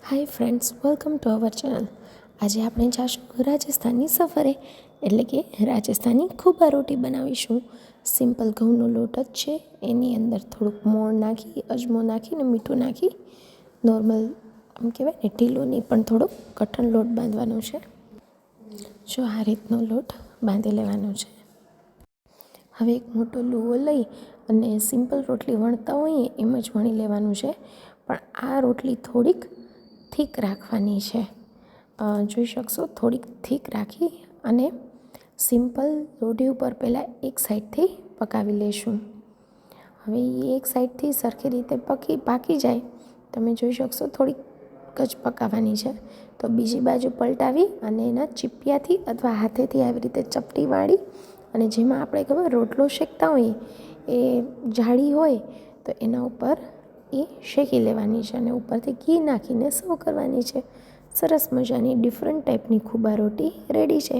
Hi friends, welcome to our channel. આજે આપણે જાશું રાજસ્થાનની સફરે, એટલે કે રાજસ્થાની ખુબા રોટી બનાવીશું. સિમ્પલ ઘઉંનો લોટ જ છે, એની અંદર થોડુંક મોણ નાખી, અજમો નાખીને મીઠું નાખી નોર્મલ આમ કહેવાય ને ઢીલો નહીં પણ થોડો કઠણ લોટ બાંધવાનો છે. જો આ રીતનો લોટ બાંધી લેવાનો છે. હવે એક મોટો લુવો લઈ અને સિમ્પલ રોટલી વણતા હોઈએ એમ જ વણી લેવાનું છે, પણ આ રોટલી થોડીક થીક રાખવાની છે. જોઈ શકશો, થોડીક થીક રાખી અને સિમ્પલ લોઢી ઉપર પહેલાં એક સાઈડથી પકાવી લઈશું. હવે એ એક સાઈડથી સરખી રીતે પાકી જાય, તમે જોઈ શકશો થોડીક જ પકાવવાની છે. તો બીજી બાજુ પલટાવી અને એના ચીપિયાથી અથવા હાથેથી આવી રીતે ચપટી વાળી અને જેમાં આપણે ખબર રોટલો શેકતા હોઈએ એ જાળી હોય તો એના ઉપર એ શેકી લેવાની છે અને ઉપરથી ઘી નાખીને સર્વ કરવાની છે. સરસ મજાની ડિફરન્ટ ટાઈપની ખુબા રોટી રેડી છે.